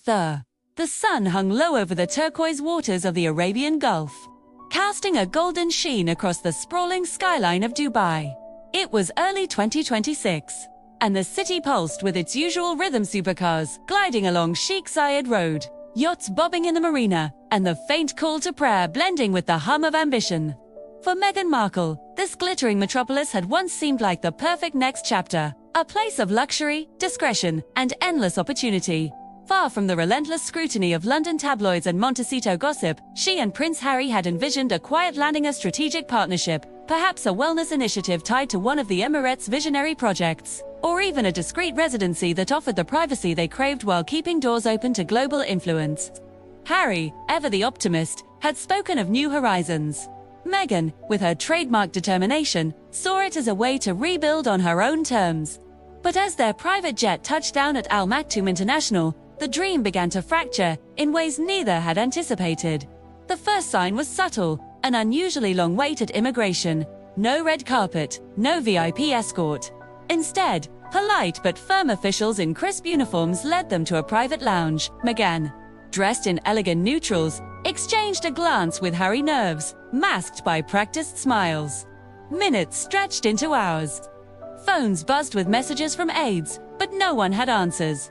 The sun hung low over the turquoise waters of the Arabian Gulf, casting a golden sheen across the sprawling skyline of Dubai. It was early 2026, and the city pulsed with its usual rhythm: supercars gliding along Sheikh Zayed Road, yachts bobbing in the marina, and the faint call to prayer blending with the hum of ambition. For Meghan Markle, this glittering metropolis had once seemed like the perfect next chapter, a place of luxury, discretion, and endless opportunity. Far from the relentless scrutiny of London tabloids and Montecito gossip, she and Prince Harry had envisioned a quiet landing, a strategic partnership, perhaps a wellness initiative tied to one of the Emirates' visionary projects, or even a discreet residency that offered the privacy they craved while keeping doors open to global influence. Harry, ever the optimist, had spoken of new horizons. Meghan, with her trademark determination, saw it as a way to rebuild on her own terms. But as their private jet touched down at Al Maktoum International, the dream began to fracture in ways neither had anticipated. The first sign was subtle: an unusually long wait at immigration. No red carpet, no VIP escort. Instead, polite but firm officials in crisp uniforms led them to a private lounge. Meghan, dressed in elegant neutrals, exchanged a glance with Harry, nerves masked by practiced smiles. Minutes stretched into hours. Phones buzzed with messages from aides, but no one had answers.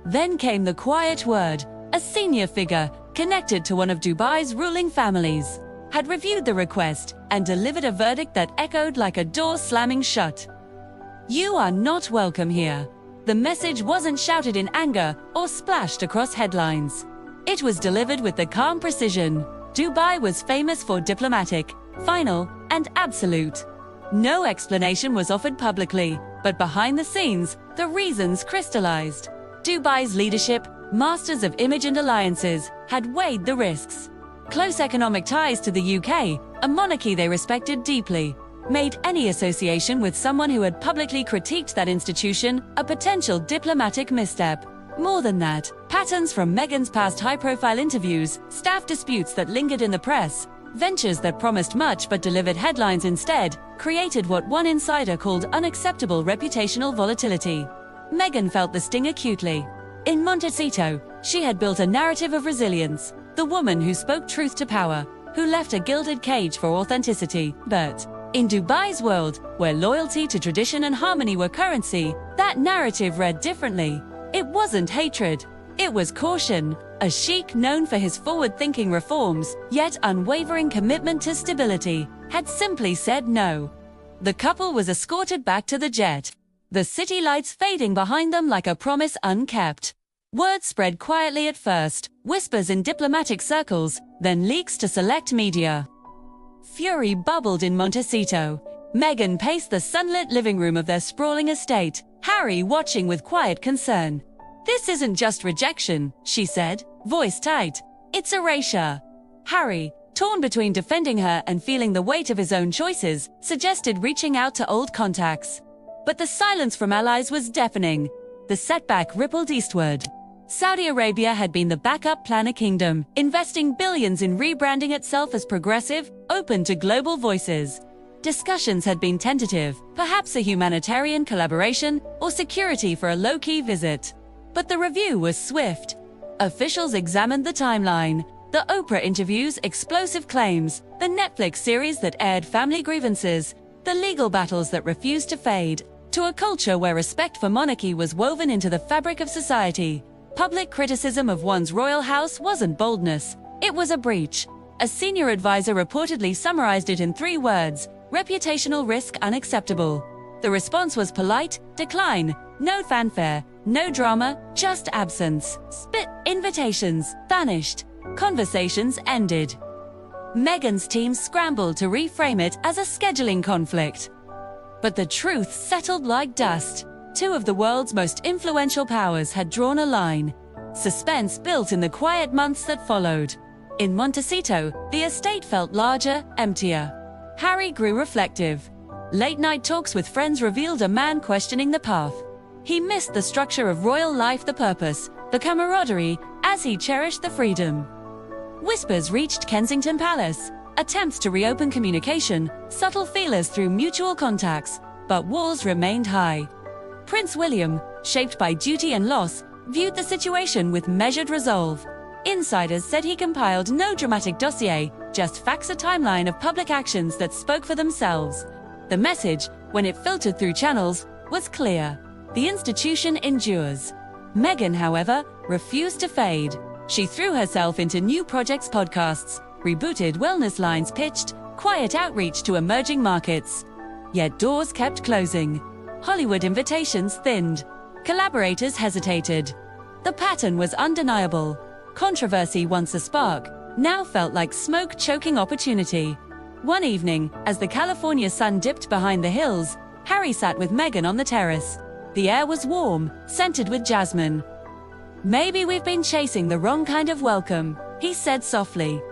Then came the quiet word: a senior figure, connected to one of Dubai's ruling families, had reviewed the request and delivered a verdict that echoed like a door slamming shut. "You are not welcome here." The message wasn't shouted in anger or splashed across headlines. It was delivered with the calm precision Dubai was famous for: diplomatic, final, and absolute. No explanation was offered publicly, but behind the scenes, the reasons crystallized. Dubai's leadership, masters of image and alliances, had weighed the risks. Close economic ties to the UK, a monarchy they respected deeply, made any association with someone who had publicly critiqued that institution a potential diplomatic misstep. More than that, patterns from Meghan's past high-profile interviews, staff disputes that lingered in the press, ventures that promised much but delivered headlines instead, created what one insider called unacceptable reputational volatility. Meghan felt the sting acutely. In Montecito, she had built a narrative of resilience, the woman who spoke truth to power, who left a gilded cage for authenticity. But in Dubai's world, where loyalty to tradition and harmony were currency, that narrative read differently. It wasn't hatred. It was caution. A sheikh known for his forward-thinking reforms, yet unwavering commitment to stability, had simply said no. The couple was escorted back to the jet, the city lights fading behind them like a promise unkept. Word spread quietly at first, whispers in diplomatic circles, then leaks to select media. Fury bubbled in Montecito. Meghan paced the sunlit living room of their sprawling estate, Harry watching with quiet concern. "This isn't just rejection," she said, voice tight. "It's erasure." Harry, torn between defending her and feeling the weight of his own choices, suggested reaching out to old contacts. But the silence from allies was deafening. The setback rippled eastward. Saudi Arabia had been the backup planner kingdom, investing billions in rebranding itself as progressive, open to global voices. Discussions had been tentative, perhaps a humanitarian collaboration or security for a low-key visit. But the review was swift. Officials examined the timeline: the Oprah interviews, explosive claims, the Netflix series that aired family grievances, the legal battles that refused to fade. To a culture where respect for monarchy was woven into the fabric of society, public criticism of one's royal house wasn't boldness, it was a breach. A senior advisor reportedly summarized it in 3 words: reputational risk unacceptable. The response was polite decline, no fanfare, no drama, just absence. Invitations vanished. Conversations ended. Meghan's team scrambled to reframe it as a scheduling conflict. But the truth settled like dust. 2 of the world's most influential powers had drawn a line. Suspense built in the quiet months that followed. In Montecito, the estate felt larger, emptier. Harry grew reflective. Late-night talks with friends revealed a man questioning the path. He missed the structure of royal life, the purpose, the camaraderie, as he cherished the freedom. Whispers reached Kensington Palace, attempts to reopen communication, subtle feelers through mutual contacts, but walls remained high. Prince William, shaped by duty and loss, viewed the situation with measured resolve. Insiders said he compiled no dramatic dossier, just facts, a timeline of public actions that spoke for themselves. The message, when it filtered through channels, was clear. The institution endures. Meghan, however, refused to fade. She threw herself into new projects, podcasts, rebooted wellness lines, pitched quiet outreach to emerging markets. Yet doors kept closing. Hollywood invitations thinned. Collaborators hesitated. The pattern was undeniable. Controversy, once a spark, now felt like smoke choking opportunity. One evening, as the California sun dipped behind the hills, Harry sat with Meghan on the terrace. The air was warm, scented with jasmine. "Maybe we've been chasing the wrong kind of welcome," he said softly.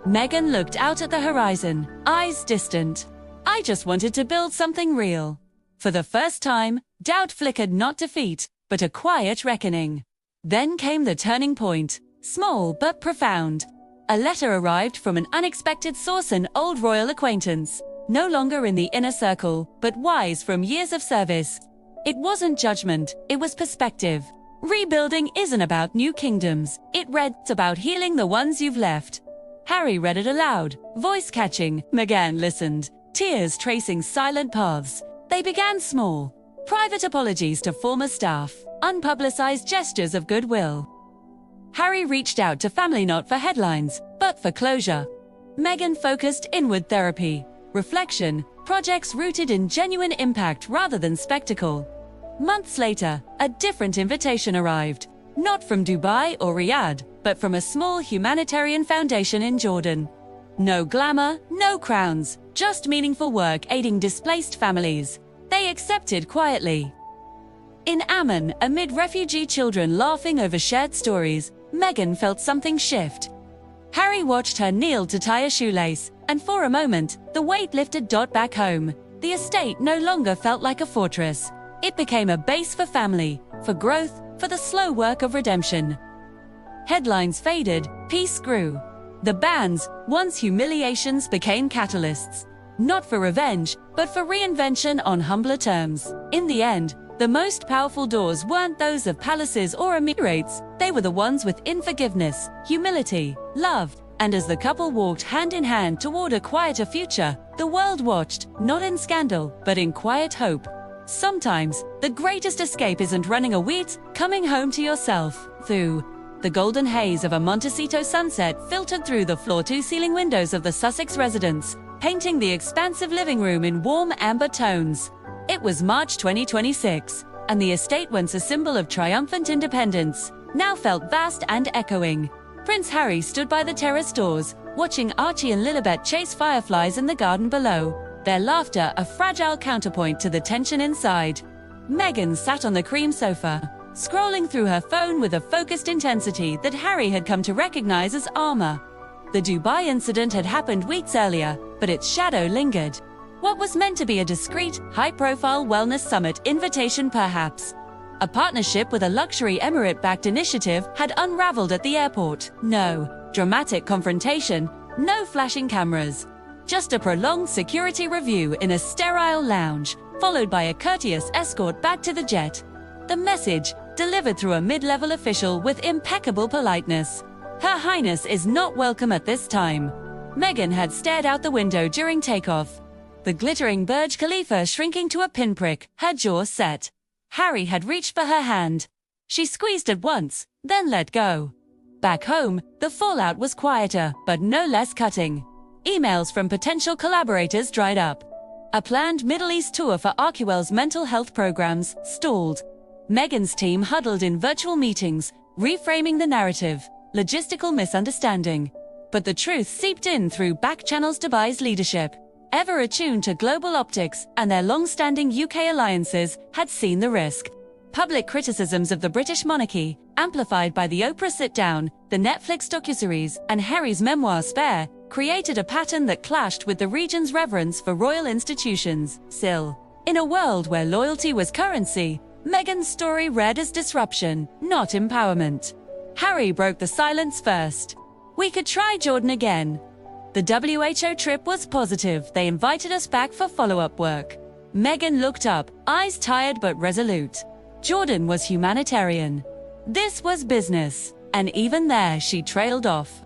Meghan looked out at the horizon, eyes distant. "I just wanted to build something real." For the first time, doubt flickered, not defeat, but a quiet reckoning. Then came the turning point, small but profound. A letter arrived from an unexpected source, an old royal acquaintance, no longer in the inner circle, but wise from years of service. It wasn't judgment, it was perspective. Rebuilding isn't about new kingdoms, it read, "It's about healing the ones you've left." Harry read it aloud, voice catching. Meghan listened, tears tracing silent paths. They began small. Private apologies to former staff, unpublicized gestures of goodwill. Harry reached out to family, not for headlines, but for closure. Meghan focused inward, therapy, reflection, projects rooted in genuine impact rather than spectacle. Months later, a different invitation arrived, not from Dubai or Riyadh, but from a small humanitarian foundation in Jordan. No glamour, no crowns, just meaningful work aiding displaced families. They accepted quietly. In Amman, amid refugee children laughing over shared stories, Meghan felt something shift. Harry watched her kneel to tie a shoelace, and for a moment, the weight lifted. Back home, the estate no longer felt like a fortress. It became a base for family, for growth, for the slow work of redemption. Headlines faded, peace grew. The BANS, once humiliations, became catalysts. Not for revenge, but for reinvention on humbler terms. In the end, the most powerful doors weren't those of palaces or emirates, they were the ones within: forgiveness, humility, love. And as the couple walked hand in hand toward a quieter future, the world watched, not in scandal, but in quiet hope. Sometimes, the greatest escape isn't running away, it's coming home to yourself. Through the golden haze of a Montecito sunset filtered through the floor-to-ceiling windows of the Sussex residence, painting the expansive living room in warm amber tones. It was March 2026, and the estate, once a symbol of triumphant independence, now felt vast and echoing. Prince Harry stood by the terrace doors, watching Archie and Lilibet chase fireflies in the garden below, their laughter a fragile counterpoint to the tension inside. Meghan sat on the cream sofa, scrolling through her phone with a focused intensity that Harry had come to recognize as armor. The Dubai incident had happened weeks earlier, but its shadow lingered. What was meant to be a discreet, high-profile wellness summit invitation, perhaps a partnership with a luxury emirate-backed initiative, had unraveled at the airport. No dramatic confrontation, no flashing cameras. Just a prolonged security review in a sterile lounge, followed by a courteous escort back to the jet. The message, delivered through a mid-level official with impeccable politeness: "Her Highness is not welcome at this time." Meghan had stared out the window during takeoff, the glittering Burj Khalifa shrinking to a pinprick, her jaw set. Harry had reached for her hand. She squeezed it once, then let go. Back home, the fallout was quieter, but no less cutting. Emails from potential collaborators dried up. A planned Middle East tour for CRUEL's mental health programs stalled. Meghan's team huddled in virtual meetings, reframing the narrative, logistical misunderstanding. But the truth seeped in through back channels. Dubai's leadership, ever attuned to global optics and their long-standing UK alliances, had seen the risk. Public criticisms of the British monarchy, amplified by the Oprah sit-down, the Netflix docuseries, and Harry's memoir Spare, created a pattern that clashed with the region's reverence for royal institutions. Still, in a world where loyalty was currency, Meghan's story read as disruption, not empowerment. Harry broke the silence first. "We could try Jordan again." The WHO trip was positive. They invited us back for follow-up work. Meghan looked up, eyes tired but resolute. Jordan was humanitarian. This was business, and even there she trailed off.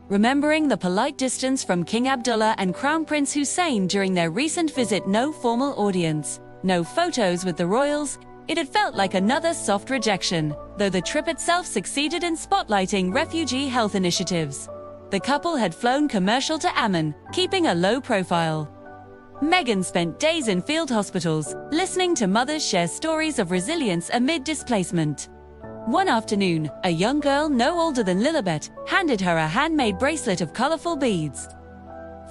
Remembering the polite distance from King Abdullah and Crown Prince Hussein during their recent visit, no formal audience, no photos with the royals, it had felt like another soft rejection, though the trip itself succeeded in spotlighting refugee health initiatives. The couple had flown commercial to Amman, keeping a low profile. Meghan spent days in field hospitals, listening to mothers share stories of resilience amid displacement. One afternoon, a young girl no older than Lilibet handed her a handmade bracelet of colorful beads.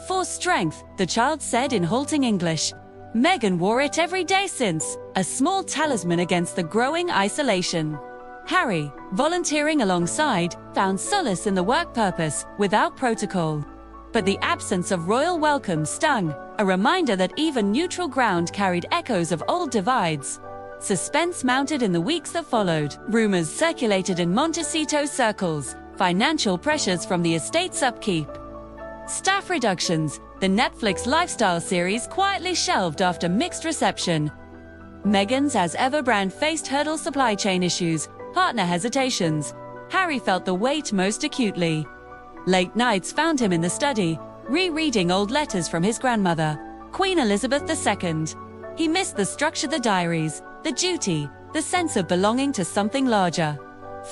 "For strength," the child said in halting English. Meghan wore it every day since, a small talisman against the growing isolation. Harry, volunteering alongside, found solace in the work purpose, without protocol. But the absence of royal welcome stung, a reminder that even neutral ground carried echoes of old divides. Suspense mounted in the weeks that followed. Rumors circulated in Montecito circles, financial pressures from the estate's upkeep. Staff reductions, the Netflix lifestyle series quietly shelved after mixed reception. Meghan's as-ever brand faced hurdle supply chain issues, partner hesitations. Harry felt the weight most acutely. Late nights found him in the study, rereading old letters from his grandmother, Queen Elizabeth II. He missed the structure of the diaries, the duty, the sense of belonging to something larger.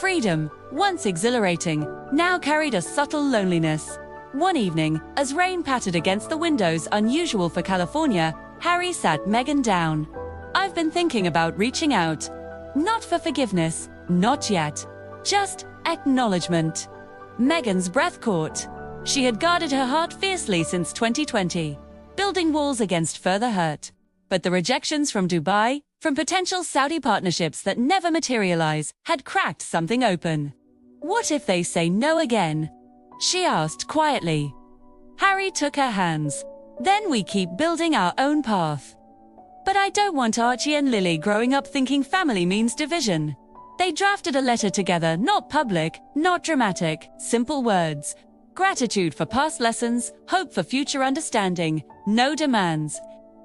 Freedom, once exhilarating, now carried a subtle loneliness. One evening, as rain pattered against the windows, unusual for California, Harry sat Meghan down. "I've been thinking about reaching out. Not for forgiveness, not yet. Just acknowledgement." Meghan's breath caught. She had guarded her heart fiercely since 2020, building walls against further hurt. But the rejections from Dubai, from potential Saudi partnerships that never materialize, had cracked something open. "What if they say no again?" she asked quietly. Harry took her hands. "Then we keep building our own path." "But I don't want Archie and Lily growing up thinking family means division." They drafted a letter together, not public, not dramatic, simple words. Gratitude for past lessons, hope for future understanding, no demands.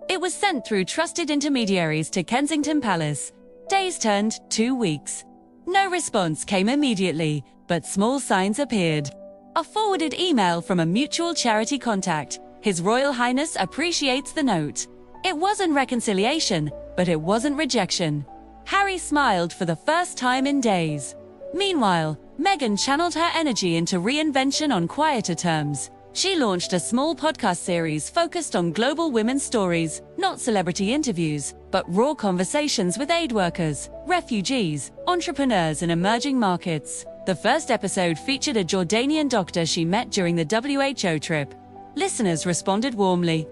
It was sent through trusted intermediaries to Kensington Palace. Days turned 2 weeks. No response came immediately, but small signs appeared. A forwarded email from a mutual charity contact. His Royal Highness appreciates the note. It wasn't reconciliation, but it wasn't rejection. Harry smiled for the first time in days. Meanwhile, Meghan channeled her energy into reinvention on quieter terms. She launched a small podcast series focused on global women's stories, not celebrity interviews, but raw conversations with aid workers, refugees, entrepreneurs in emerging markets. The first episode featured a Jordanian doctor she met during the WHO trip. Listeners responded warmly.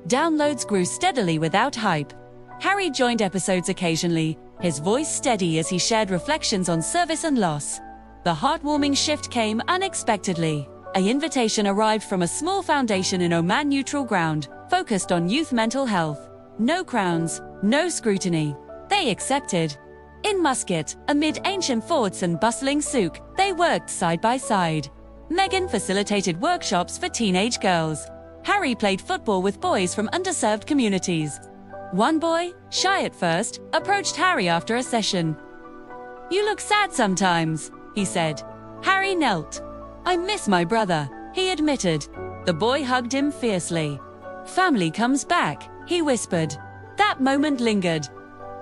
Downloads grew steadily without hype. Harry joined episodes occasionally, his voice steady as he shared reflections on service and loss. The heartwarming shift came unexpectedly. An invitation arrived from a small foundation in Oman, neutral ground, focused on youth mental health. No crowns, no scrutiny. They accepted. In Muscat, amid ancient forts and bustling souk, they worked side by side. Meghan facilitated workshops for teenage girls. Harry played football with boys from underserved communities. One boy, shy at first, approached Harry after a session. "You look sad sometimes," he said. Harry knelt. "I miss my brother," he admitted. The boy hugged him fiercely. "Family comes back," he whispered. That moment lingered.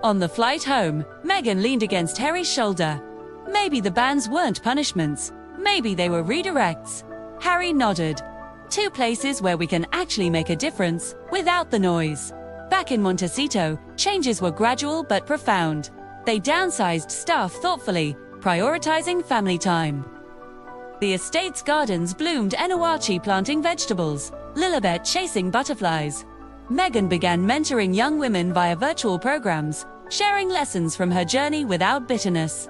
On the flight home, Meghan leaned against Harry's shoulder. Maybe the bans weren't punishments. Maybe they were redirects. Harry nodded. Two places where we can actually make a difference, without the noise. Back in Montecito, changes were gradual but profound. They downsized staff thoughtfully, prioritizing family time. The estate's gardens bloomed, Enuarchi planting vegetables, Lilibet chasing butterflies. Meghan began mentoring young women via virtual programs, sharing lessons from her journey without bitterness.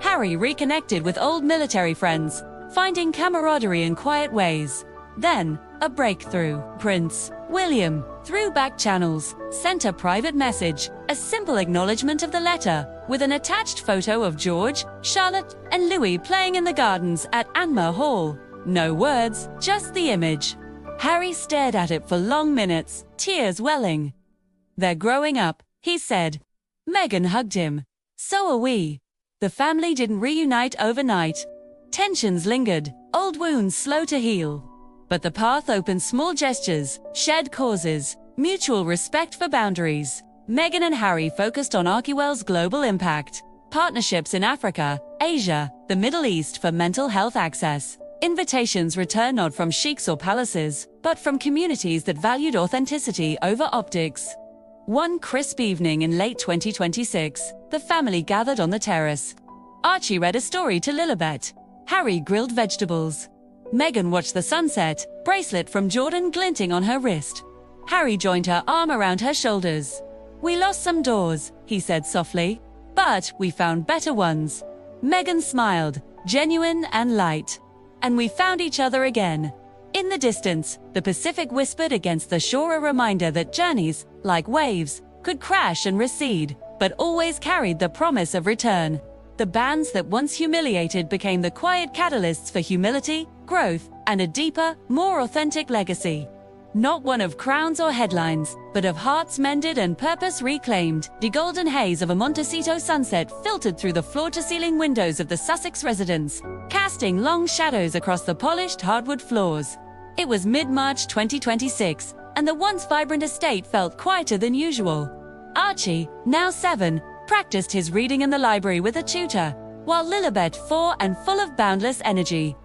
Harry reconnected with old military friends, finding camaraderie in quiet ways. Then, a breakthrough. Prince William, through back channels, sent a private message, a simple acknowledgement of the letter, with an attached photo of George, Charlotte, and Louis playing in the gardens at Anmer Hall. No words, just the image. Harry stared at it for long minutes, tears welling. "They're growing up," he said. Meghan hugged him. "So are we." The family didn't reunite overnight. Tensions lingered, old wounds slow to heal. But the path opened small gestures, shared causes, mutual respect for boundaries. Meghan and Harry focused on CRUEL's global impact, partnerships in Africa, Asia, the Middle East for mental health access. Invitations returned not from sheiks or palaces, but from communities that valued authenticity over optics. One crisp evening in late 2026, the family gathered on the terrace. Archie read a story to Lilibet. Harry grilled vegetables. Meghan watched the sunset, bracelet from Jordan glinting on her wrist. Harry joined her arm around her shoulders. "We lost some doors," he said softly, "but we found better ones." Meghan smiled, genuine and light. "And we found each other again." In the distance, the Pacific whispered against the shore, a reminder that journeys, like waves, could crash and recede, but always carried the promise of return. The BANS that once humiliated became the quiet catalysts for humility, growth, and a deeper, more authentic legacy. Not one of crowns or headlines, but of hearts mended and purpose reclaimed. The golden haze of a Montecito sunset filtered through the floor-to-ceiling windows of the Sussex residence, casting long shadows across the polished hardwood floors. It was mid-March 2026, and the once vibrant estate felt quieter than usual. Archie, now 7, practiced his reading in the library with a tutor, while Lilibet, 4 and full of boundless energy,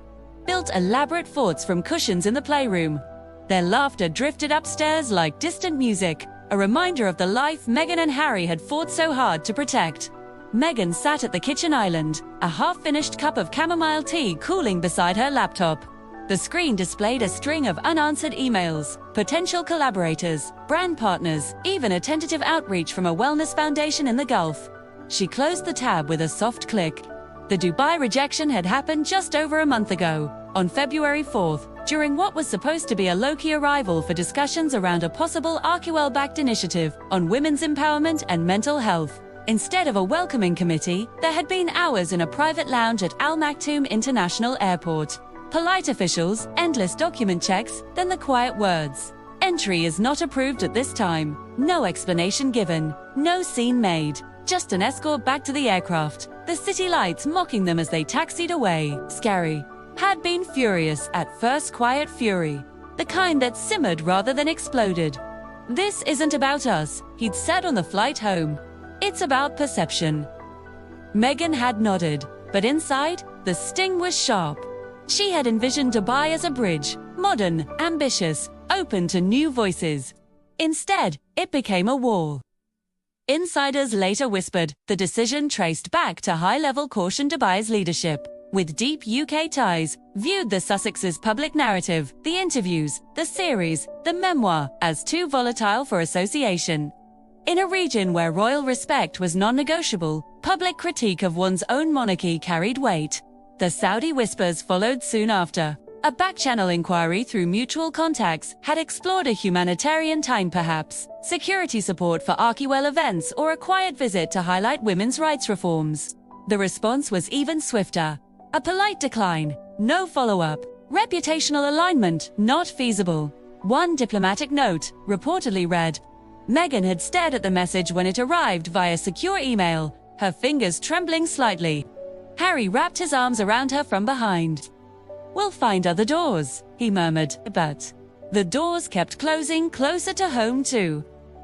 built elaborate forts from cushions in the playroom. Their laughter drifted upstairs like distant music, a reminder of the life Meghan and Harry had fought so hard to protect. Meghan sat at the kitchen island, a half-finished cup of chamomile tea cooling beside her laptop. The screen displayed a string of unanswered emails, potential collaborators, brand partners, even a tentative outreach from a wellness foundation in the Gulf. She closed the tab with a soft click. The Dubai rejection had happened just over a month ago, on February 4th, during what was supposed to be a low-key arrival for discussions around a possible CRUEL-backed initiative on women's empowerment and mental health. Instead of a welcoming committee, there had been hours in a private lounge at Al Maktoum International Airport. Polite officials, endless document checks, then the quiet words. "Entry is not approved at this time." No explanation given, no scene made, just an escort back to the aircraft, the city lights mocking them as they taxied away. Scary. Had been furious at first, quiet fury, the kind that simmered rather than exploded. "This isn't about us," he'd said on the flight home. "It's about perception." Meghan had nodded, but inside, the sting was sharp. She had envisioned Dubai as a bridge, modern, ambitious, open to new voices. Instead, it became a wall. Insiders later whispered the decision traced back to high-level caution. Dubai's leadership, with deep UK ties, viewed the Sussex's public narrative, the interviews, the series, the memoir, as too volatile for association. In a region where royal respect was non-negotiable, public critique of one's own monarchy carried weight. The Saudi whispers followed soon after. A back-channel inquiry through mutual contacts had explored a humanitarian time, perhaps, security support for CRUEL events, or a quiet visit to highlight women's rights reforms. The response was even swifter. A polite decline, no follow-up. Reputational alignment, not feasible. One diplomatic note, reportedly read. Meghan had stared at the message when it arrived via secure email, her fingers trembling slightly. Harry wrapped his arms around her from behind. "We'll find other doors," he murmured, but the doors kept closing closer to home too.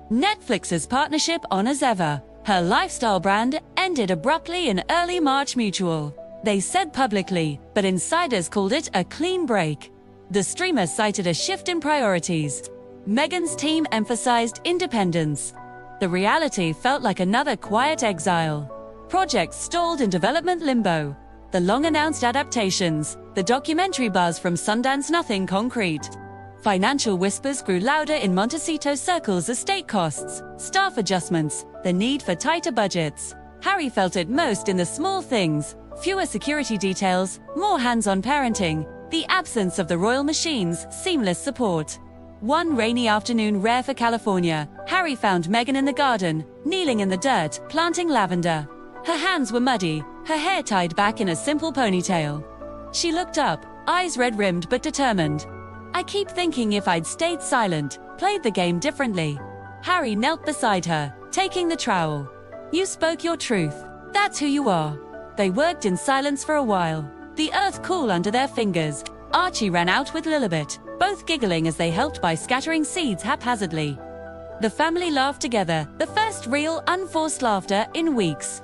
Netflix's partnership on as ever. Her lifestyle brand ended abruptly in early March. Mutual, they said publicly, but insiders called it a clean break. The streamer cited a shift in priorities. Meghan's team emphasized independence. The reality felt like another quiet exile. Projects stalled in development limbo. The long-announced adaptations, the documentary buzz from Sundance, nothing concrete. Financial whispers grew louder in Montecito circles: estate costs, staff adjustments, the need for tighter budgets. Harry felt it most in the small things: fewer security details, more hands-on parenting, the absence of the royal machine's seamless support. One rainy afternoon, rare for California, Harry found Meghan in the garden, kneeling in the dirt, planting lavender. Her hands were muddy, her hair tied back in a simple ponytail. She looked up, eyes red-rimmed but determined. "I keep thinking if I'd stayed silent, played the game differently." Harry knelt beside her, taking the trowel. "You spoke your truth. That's who you are." They worked in silence for a while, the earth cool under their fingers. Archie ran out with Lilibet, both giggling as they helped by scattering seeds haphazardly. The family laughed together, the first real, unforced laughter in weeks.